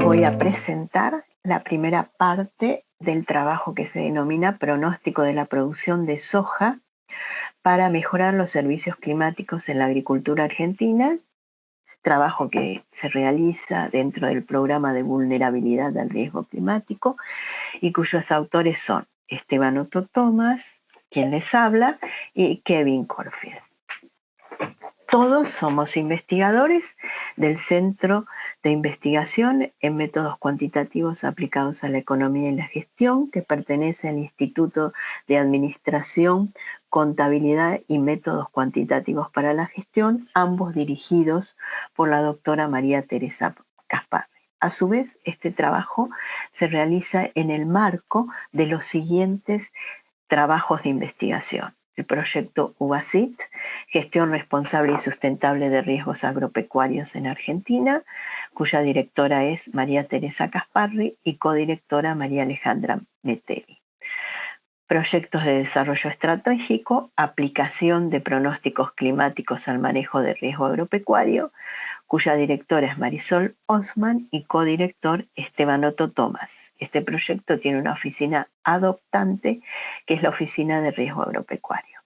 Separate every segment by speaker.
Speaker 1: les voy a presentar la primera parte del trabajo que se denomina Pronóstico de la producción de soja para mejorar los servicios climáticos en la agricultura argentina, trabajo que se realiza dentro del programa de vulnerabilidad al riesgo climático y cuyos autores son Esteban Otto Thomas, quien les habla, y Kevin Corfield. Todos somos investigadores del Centro de Investigación en Métodos Cuantitativos Aplicados a la Economía y la Gestión, que pertenece al Instituto de Administración, Contabilidad y Métodos Cuantitativos para la Gestión, ambos dirigidos por la doctora María Teresa Casparri. A su vez, este trabajo se realiza en el marco de los siguientes trabajos de investigación: el proyecto UBASIT, Gestión Responsable y Sustentable de Riesgos Agropecuarios en Argentina, cuya directora es María Teresa Casparri y codirectora María Alejandra Metelli. Proyectos de desarrollo estratégico, aplicación de pronósticos climáticos al manejo de riesgo agropecuario, cuya directora es Marisol Osman y codirector Esteban Otto Thomas. Este proyecto tiene una oficina adoptante, que es la Oficina de Riesgo Agropecuario.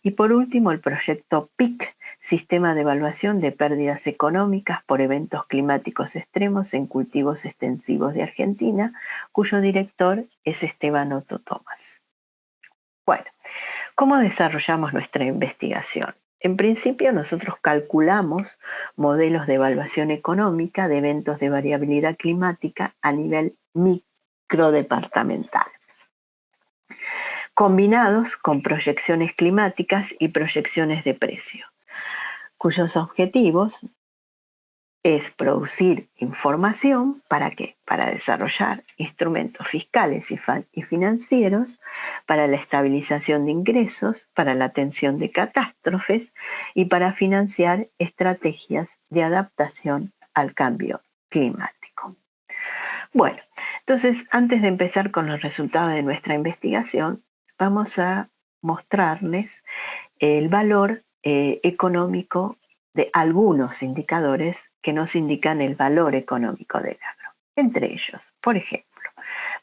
Speaker 1: Y por último, el proyecto PIC, Sistema de Evaluación de Pérdidas Económicas por Eventos Climáticos Extremos en Cultivos Extensivos de Argentina, cuyo director es Esteban Otto Thomas. Bueno, ¿cómo desarrollamos nuestra investigación? En principio, nosotros calculamos modelos de evaluación económica de eventos de variabilidad climática a nivel microdepartamental, combinados con proyecciones climáticas y proyecciones de precio, cuyos objetivos es producir información. ¿Para qué? Para desarrollar instrumentos fiscales y financieros para la estabilización de ingresos, para la atención de catástrofes y para financiar estrategias de adaptación al cambio climático. Bueno, entonces, antes de empezar con los resultados de nuestra investigación, vamos a mostrarles el valor económico de algunos indicadores que nos indican el valor económico del agro. Entre ellos, por ejemplo,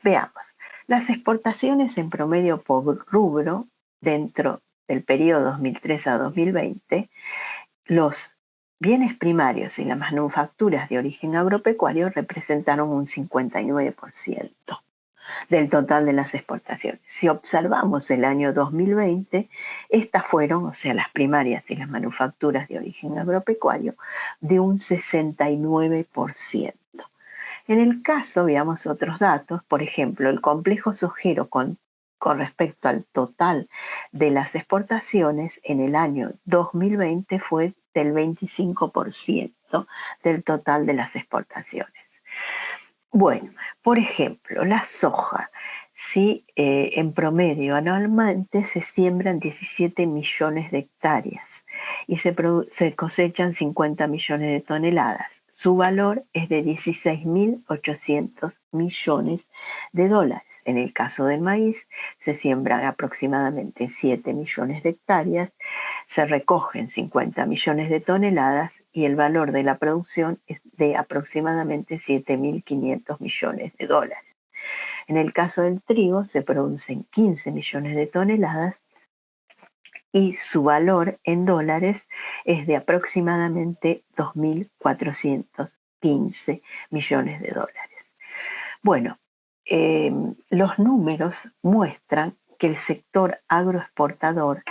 Speaker 1: veamos, las exportaciones en promedio por rubro dentro del periodo 2003 a 2020, los bienes primarios y las manufacturas de origen agropecuario representaron un 59% del total de las exportaciones. Si observamos el año 2020, estas fueron, o sea, las primarias y las manufacturas de origen agropecuario, de un 69%. En el caso, veamos otros datos, por ejemplo, el complejo sojero con respecto al total de las exportaciones en el año 2020 fue del 25% del total de las exportaciones. Bueno, por ejemplo, la soja, ¿sí? En promedio anualmente se siembran 17 millones de hectáreas y se cosechan 50 millones de toneladas. Su valor es de 16.800 millones de dólares. En el caso del maíz, se siembran aproximadamente 7 millones de hectáreas, se recogen 50 millones de toneladas y el valor de la producción es de aproximadamente 7.500 millones de dólares. En el caso del trigo, se producen 15 millones de toneladas y su valor en dólares es de aproximadamente 2.415 millones de dólares. Bueno, los números muestran que el sector agroexportador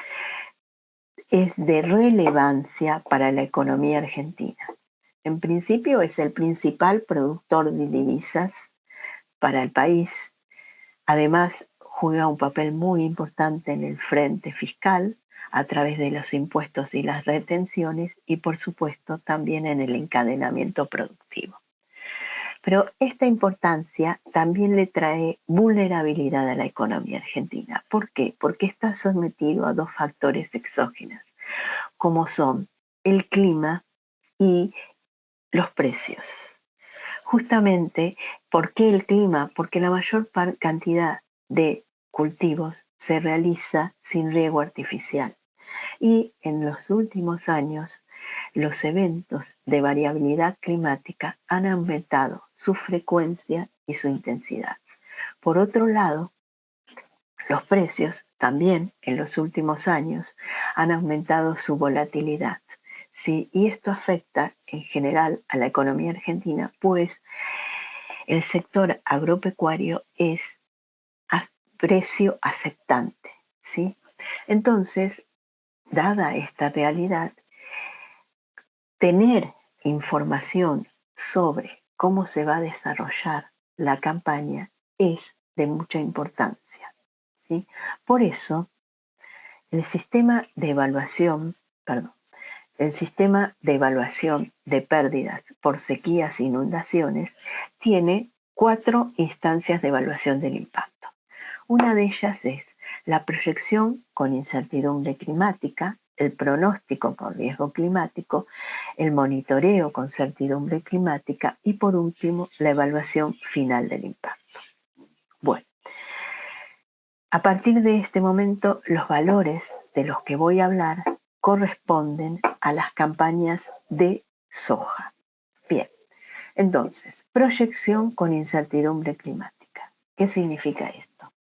Speaker 1: es de relevancia para la economía argentina. En principio es el principal productor de divisas para el país. Además, juega un papel muy importante en el frente fiscal a través de los impuestos y las retenciones y, por supuesto, también en el encadenamiento productivo. Pero esta importancia también le trae vulnerabilidad a la economía argentina. ¿Por qué? Porque está sometido a dos factores exógenos, como son el clima y los precios. Justamente, ¿por qué el clima? Porque la mayor cantidad de cultivos se realiza sin riego artificial. Y en los últimos años, los eventos de variabilidad climática han aumentado su frecuencia y su intensidad. Por otro lado, los precios también en los últimos años han aumentado su volatilidad, ¿sí? Y esto afecta en general a la economía argentina, pues el sector agropecuario es a precio aceptante, ¿sí? Entonces, dada esta realidad, tener información sobre cómo se va a desarrollar la campaña es de mucha importancia, ¿sí? Por eso, el sistema de evaluación, el sistema de evaluación de pérdidas por sequías e inundaciones tiene 4 instancias de evaluación del impacto. Una de ellas es la proyección con incertidumbre climática, el pronóstico por riesgo climático, el monitoreo con certidumbre climática y por último la evaluación final del impacto. Bueno, a partir de este momento los valores de los que voy a hablar corresponden a las campañas de soja. Bien, entonces, proyección con incertidumbre climática. ¿Qué significa esto?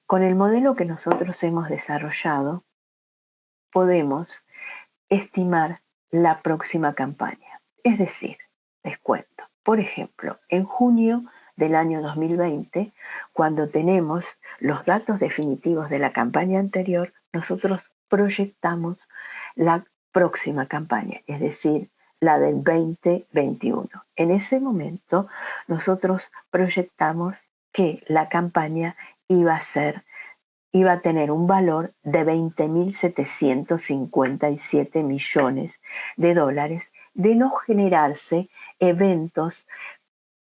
Speaker 1: Con el modelo que nosotros hemos desarrollado, podemos estimar la próxima campaña. Es decir, les cuento, por ejemplo, en junio del año 2020, cuando tenemos los datos definitivos de la campaña anterior, nosotros proyectamos la próxima campaña, es decir, la del 2021. En ese momento, nosotros proyectamos que la campaña iba a tener un valor de 20.757 millones de dólares de no generarse eventos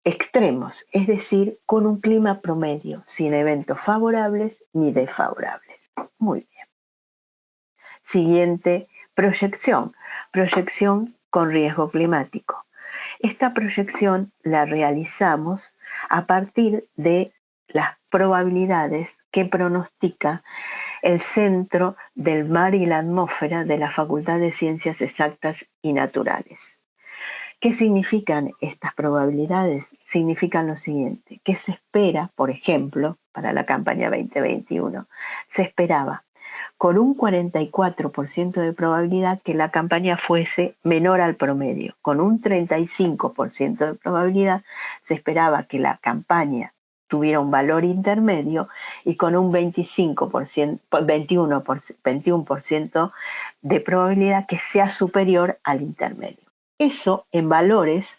Speaker 1: extremos, es decir, con un clima promedio, sin eventos favorables ni desfavorables. Muy bien. Siguiente proyección, proyección con riesgo climático. Esta proyección la realizamos a partir de las probabilidades que pronostica el Centro del Mar y la Atmósfera de la Facultad de Ciencias Exactas y Naturales. ¿Qué significan estas probabilidades? Significan lo siguiente, que se espera, por ejemplo, para la campaña 2021, se esperaba con un 44% de probabilidad que la campaña fuese menor al promedio. Con un 35% de probabilidad se esperaba que la campaña tuviera un valor intermedio y con un 21% de probabilidad que sea superior al intermedio. Eso en valores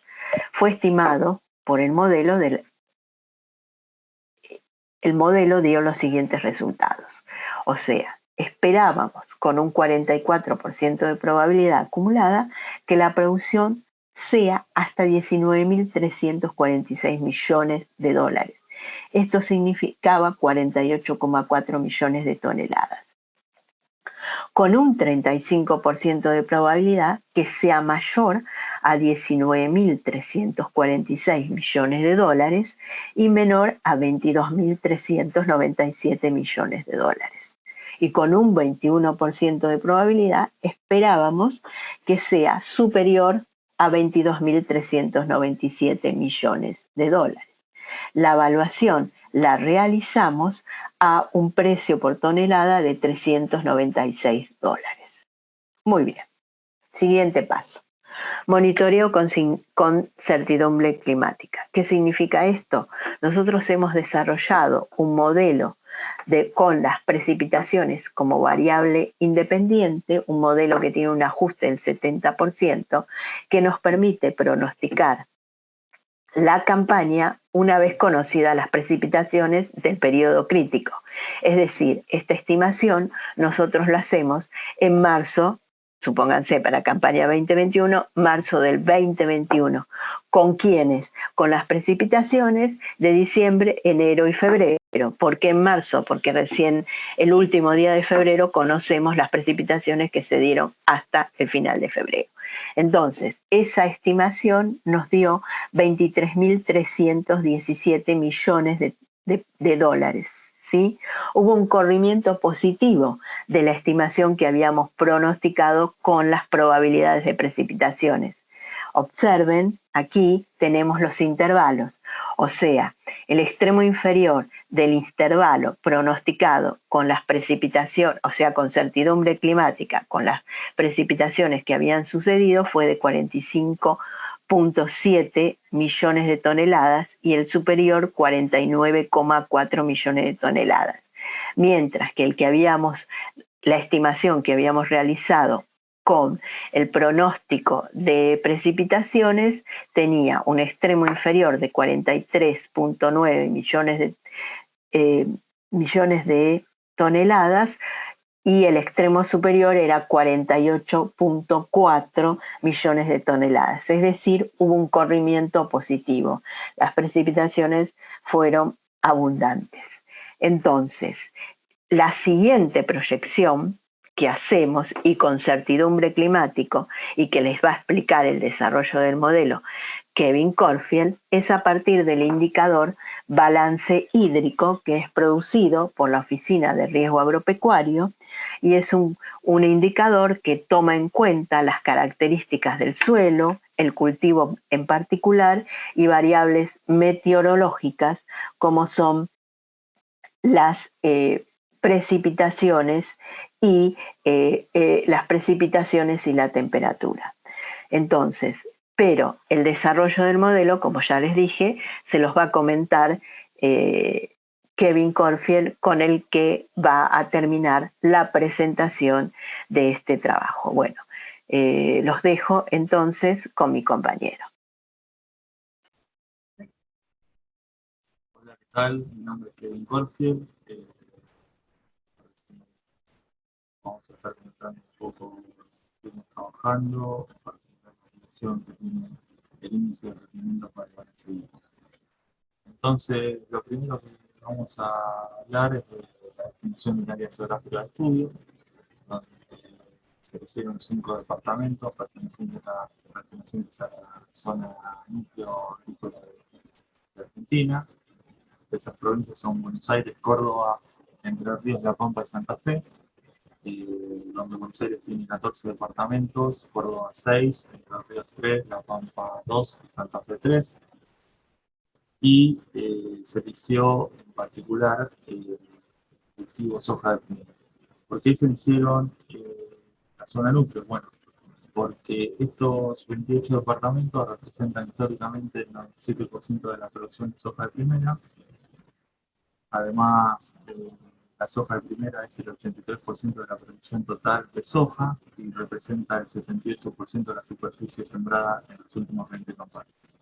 Speaker 1: fue estimado por el modelo el modelo dio los siguientes resultados. O sea, esperábamos con un 44% de probabilidad acumulada que la producción sea hasta 19.346 millones de dólares. Esto significaba 48,4 millones de toneladas. Con un 35% de probabilidad que sea mayor a 19.346 millones de dólares y menor a 22.397 millones de dólares. Y con un 21% de probabilidad esperábamos que sea superior a 22.397 millones de dólares. La evaluación la realizamos a un precio por tonelada de 396 dólares. Muy bien. Siguiente paso. Monitoreo con certidumbre climática. ¿Qué significa esto? Nosotros hemos desarrollado un modelo con las precipitaciones como variable independiente, un modelo que tiene un ajuste del 70%, que nos permite pronosticar la campaña una vez conocidas las precipitaciones del periodo crítico. Es decir, esta estimación nosotros la hacemos en marzo, supónganse para campaña 2021, marzo del 2021. ¿Con quiénes? Con las precipitaciones de diciembre, enero y febrero. ¿Por qué en marzo? Porque recién el último día de febrero conocemos las precipitaciones que se dieron hasta el final de febrero. Entonces, esa estimación nos dio 23.317 millones de dólares, ¿sí? Hubo un corrimiento positivo de la estimación que habíamos pronosticado con las probabilidades de precipitaciones. Observen, aquí tenemos los intervalos, o sea, el extremo inferior del intervalo pronosticado con las precipitaciones, o sea, con certidumbre climática, con las precipitaciones que habían sucedido, fue de 45,7 millones de toneladas y el superior 49,4 millones de toneladas. Mientras que la estimación que habíamos realizado con el pronóstico de precipitaciones tenía un extremo inferior de 43,9 millones de toneladas y el extremo superior era 48,4 millones de toneladas. Es decir, hubo un corrimiento positivo. Las precipitaciones fueron abundantes. Entonces, la siguiente proyección que hacemos y con certidumbre climático y que les va a explicar el desarrollo del modelo Kevin Corfield es a partir del indicador balance hídrico que es producido por la Oficina de Riesgo Agropecuario y es un indicador que toma en cuenta las características del suelo, el cultivo en particular y variables meteorológicas como son las precipitaciones y las precipitaciones y la temperatura. Entonces, pero el desarrollo del modelo, como ya les dije, se los va a comentar Kevin Corfield, con el que va a terminar la presentación de este trabajo. Bueno, los dejo entonces con mi compañero.
Speaker 2: Hola, ¿qué tal? Mi nombre es Kevin Corfield. Vamos a estar comentando un poco lo que estamos trabajando, a partir de la definición que tiene el índice de rendimiento para el balance hídrico. Entonces, lo primero que vamos a hablar es de la definición del área geográfica de estudio, donde se eligieron 5 departamentos pertenecientes a la zona núcleo agrícola de Argentina. Esas provincias son Buenos Aires, Córdoba, Entre Ríos, La Pampa y Santa Fe, donde Buenos Aires tiene 14 departamentos, Córdoba 6, Entre Ríos 3, La Pampa 2 y Santa Fe 3. Y se eligió en particular el cultivo soja de primera. ¿Por qué se eligieron la zona núcleo? Bueno, porque estos 28 departamentos representan históricamente el 97% de la producción de soja de primera. Además, la soja de primera es el 83% de la producción total de soja y representa el 78% de la superficie sembrada en las últimas 20 campañas.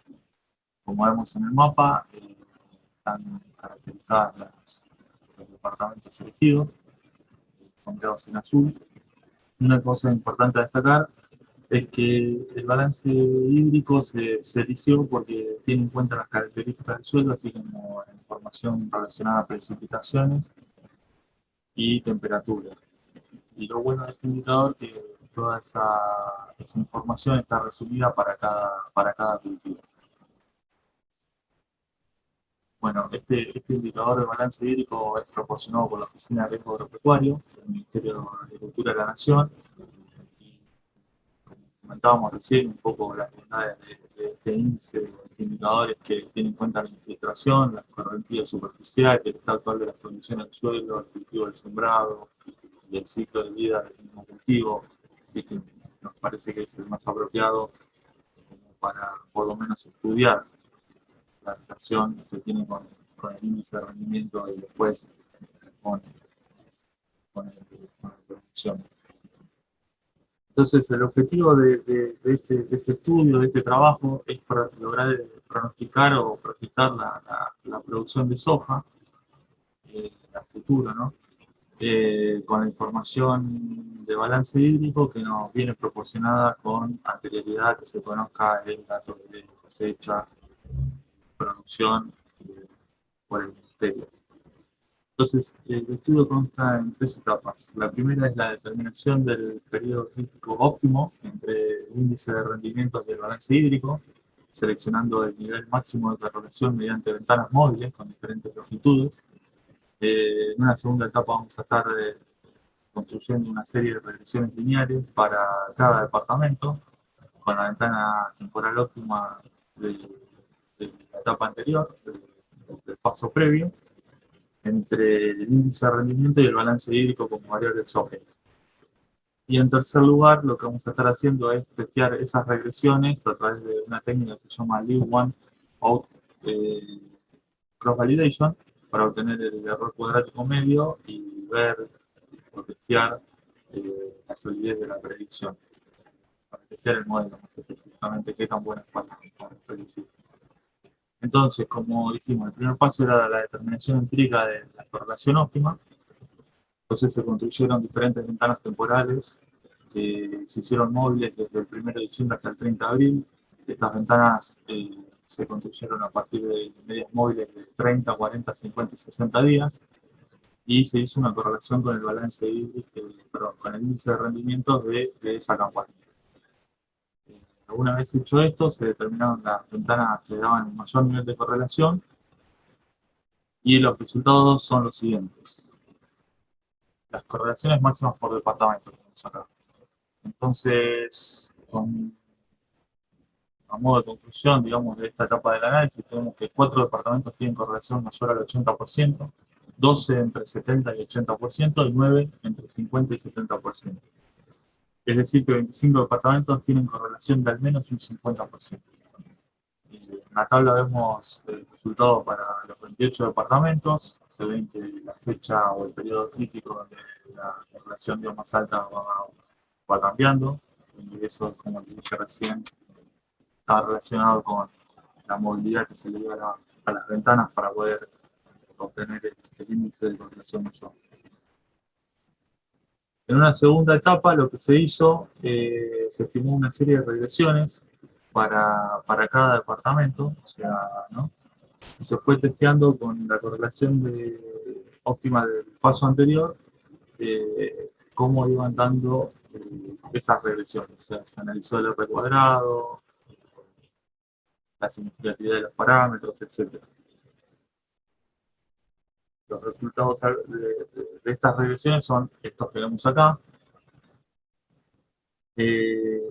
Speaker 2: Como vemos en el mapa, están caracterizadas los departamentos elegidos, sombreados en azul. Una cosa importante a destacar es que el balance hídrico se eligió porque tiene en cuenta las características del suelo, así como la información relacionada a precipitaciones y temperatura. Y lo bueno de este indicador es que toda esa información está resumida para cada cultivo. Bueno, este indicador de balance hídrico es proporcionado por la Oficina de Riesgo Agropecuario del Ministerio de Agricultura de la Nación. Y como comentábamos recién, un poco las bondades de este índice, de este indicador es que tiene en cuenta la infiltración, la correntía superficial, el estado actual de las condiciones del suelo, el cultivo del sembrado y el ciclo de vida del mismo cultivo. Así que nos parece que es el más apropiado para por lo menos estudiar la relación que tiene con el índice de rendimiento y después con la producción. Entonces, el objetivo de este estudio, de este trabajo, es para lograr pronosticar o proyectar la producción de soja a futuro, ¿no? Con la información de balance hídrico que nos viene proporcionada con anterioridad que se conozca el dato de cosecha, producción por el Ministerio. Entonces, el estudio consta en 3 etapas. La primera es la determinación del periodo crítico óptimo entre el índice de rendimiento del balance hídrico, seleccionando el nivel máximo de correlación mediante ventanas móviles con diferentes longitudes. En una segunda etapa vamos a estar construyendo una serie de regresiones lineales para cada departamento, con la ventana temporal óptima de la etapa anterior, del paso previo, entre el índice de rendimiento y el balance hídrico como variable exógena. Y en tercer lugar, lo que vamos a estar haciendo es testear esas regresiones a través de una técnica que se llama Leave One Out Cross Validation para obtener el error cuadrático medio y ver o testear la solidez de la predicción. Para testear el modelo, más específicamente qué tan buena es para predecir. Entonces, como dijimos, el primer paso era la determinación empírica de la correlación óptima. Entonces se construyeron diferentes ventanas temporales que se hicieron móviles desde el 1 de diciembre hasta el 30 de abril. Estas ventanas se construyeron a partir de medias móviles de 30, 40, 50 y 60 días y se hizo una correlación con el balance hídrico, con el índice de rendimiento de esa campaña. Una vez hecho esto, se determinaron las ventanas que daban el mayor nivel de correlación y los resultados son los siguientes. Las correlaciones máximas por departamento que tenemos acá. Entonces, a modo de conclusión, digamos, de esta etapa del análisis, tenemos que 4 departamentos tienen correlación mayor al 80%, 12 entre 70 y 80% y 9 entre 50 y 70%. Es decir, que 25 departamentos tienen correlación de al menos un 50%. En la tabla vemos el resultado para los 28 departamentos. Se ven que la fecha o el periodo crítico donde la correlación más alta va cambiando. Y eso, como dije recién, está relacionado con la movilidad que se le da a las ventanas para poder obtener el índice de correlación mayor. En una segunda etapa lo que se hizo, se estimó una serie de regresiones para cada departamento, o sea, ¿no? Y se fue testeando con la correlación óptima del paso anterior, cómo iban dando esas regresiones. O sea, se analizó el R cuadrado, la significatividad de los parámetros, etc. Los resultados de estas regresiones son estos que vemos acá.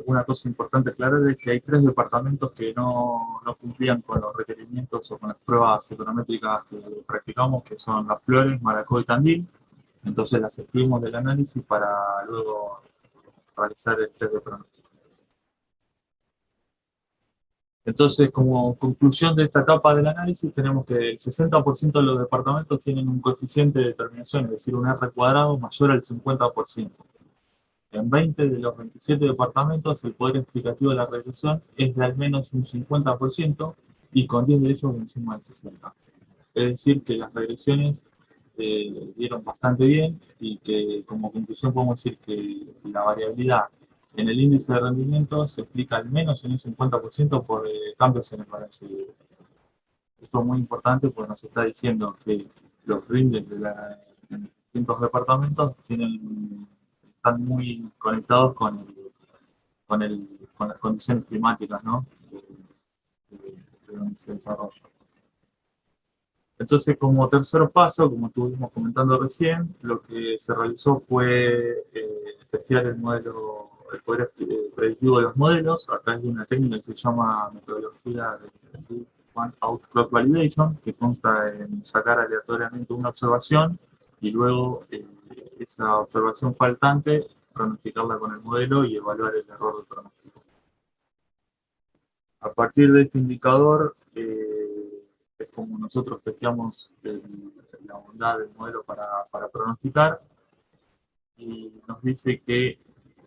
Speaker 2: Una cosa importante aclarar es que hay 3 departamentos que no cumplían con los requerimientos o con las pruebas econométricas que practicamos, que son Las Flores, Maracó y Tandil. Entonces las excluimos del análisis para luego realizar el test de pronóstico. Entonces, como conclusión de esta etapa del análisis, tenemos que el 60% de los departamentos tienen un coeficiente de determinación, es decir, un R cuadrado mayor al 50%. En 20 de los 27 departamentos, el poder explicativo de la regresión es de al menos un 50% y con 10 de ellos encima del 60%. Es decir, que las regresiones dieron bastante bien y que como conclusión podemos decir que la variabilidad en el índice de rendimiento se explica al menos en un 50% por cambios en el balance hídrico. Esto es muy importante porque nos está diciendo que los rindes de los distintos departamentos están muy conectados con las condiciones climáticas, ¿no? de donde se desarrolla. Entonces, como tercer paso, como estuvimos comentando recién, lo que se realizó fue testear el modelo, el poder predictivo de los modelos a través de una técnica que se llama metodología de One-Out Cross Validation, que consta en sacar aleatoriamente una observación y luego esa observación faltante pronosticarla con el modelo y evaluar el error del pronóstico. A partir de este indicador, es como nosotros testeamos la bondad del modelo para pronosticar y nos dice que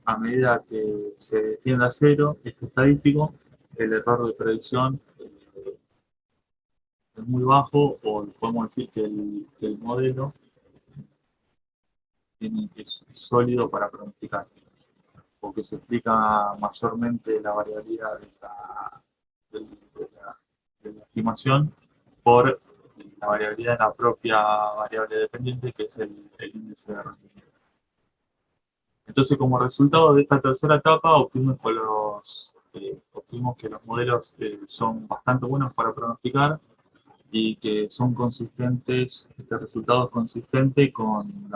Speaker 2: a medida que se tiende a cero, este estadístico, el error de predicción es muy bajo, o podemos decir que el modelo es sólido para pronosticar, porque se explica mayormente la variabilidad de la estimación por la variabilidad de la propia variable dependiente, que es el índice de rendimiento. Entonces, como resultado de esta tercera etapa, obtuvimos que los modelos son bastante buenos para pronosticar y que son consistentes, este resultado es consistente con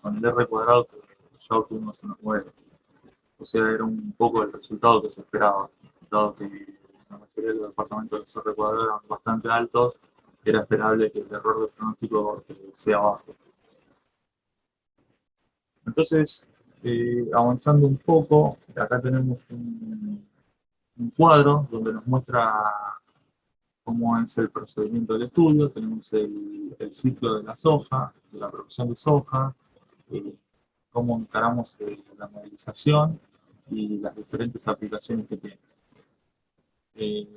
Speaker 2: el R cuadrado que ya obtuvimos en los modelos. O sea, era un poco el resultado que se esperaba. dado que la mayoría de los departamentos del sur de Ecuador eran bastante altos, era esperable que el error de pronóstico sea bajo. Entonces, avanzando un poco, acá tenemos un cuadro donde nos muestra cómo es el procedimiento del estudio. Tenemos el ciclo de la soja, de la producción de soja, eh, cómo encaramos la movilización y las diferentes aplicaciones que tiene. Eh,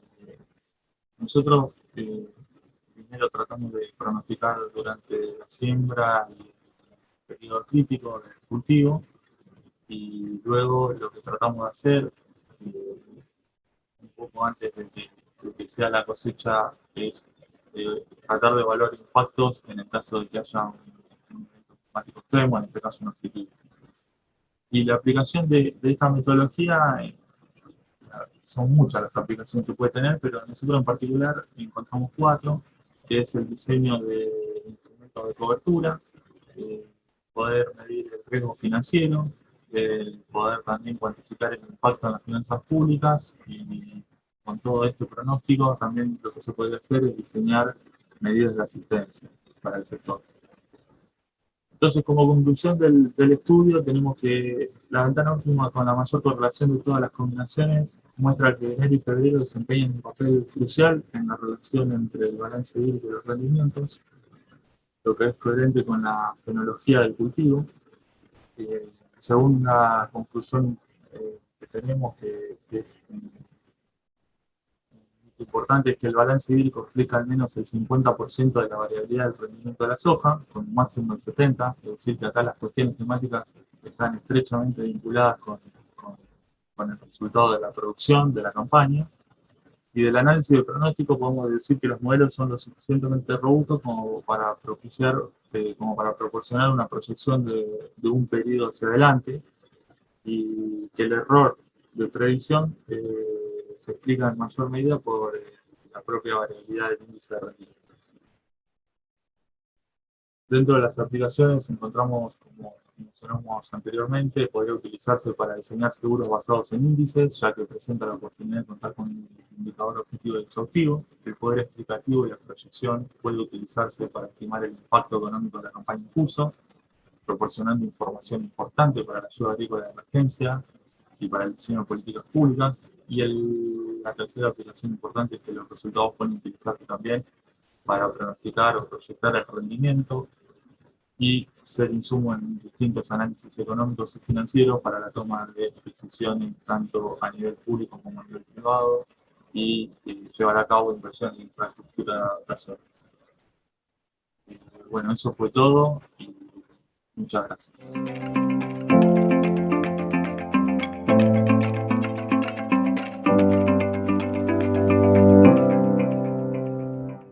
Speaker 2: nosotros primero tratamos de pronosticar durante la siembra y el periodo crítico del cultivo, y luego lo que tratamos de hacer eh, un poco antes de que sea la cosecha es tratar de evaluar impactos en el caso de que haya un evento climático extremo, en este caso una sequía. Y la aplicación de esta metodología, son muchas las aplicaciones que puede tener, pero nosotros en particular encontramos cuatro, que es el diseño de instrumentos de cobertura, eh, poder medir el riesgo financiero, poder también cuantificar el impacto en las finanzas públicas, y con todo este pronóstico también lo que se puede hacer es diseñar medidas de asistencia para el sector. Entonces, como conclusión del estudio, tenemos que la ventana óptima con la mayor correlación de todas las combinaciones muestra que enero y febrero desempeñan un papel crucial en la relación entre el balance hídrico y los rendimientos, lo que es coherente con la fenología del cultivo. Según la conclusión que tenemos, que es importante, es que el balance hídrico explica al menos el 50% de la variabilidad del rendimiento de la soja, con un máximo del 70%, es decir, que acá las cuestiones climáticas están estrechamente vinculadas con el resultado de la producción de la campaña. Y del análisis de pronóstico podemos deducir que los modelos son lo suficientemente robustos como para como para proporcionar una proyección de un periodo hacia adelante, y que el error de predicción se explica en mayor medida por la propia variabilidad del índice de rendimiento. Dentro de las aplicaciones encontramos, como mencionamos anteriormente, podría utilizarse para diseñar seguros basados en índices, ya que presenta la oportunidad de contar con un indicador objetivo y exhaustivo. El poder explicativo y la proyección puede utilizarse para estimar el impacto económico de la campaña en curso, proporcionando información importante para la ayuda agrícola de emergencia y para el diseño de políticas públicas. Y la tercera aplicación importante es que los resultados pueden utilizarse también para pronosticar o proyectar el rendimiento y ser insumo en distintos análisis económicos y financieros para la toma de decisiones tanto a nivel público como a nivel privado, y llevar a cabo inversiones en infraestructura nacional. Bueno, eso fue todo y muchas gracias.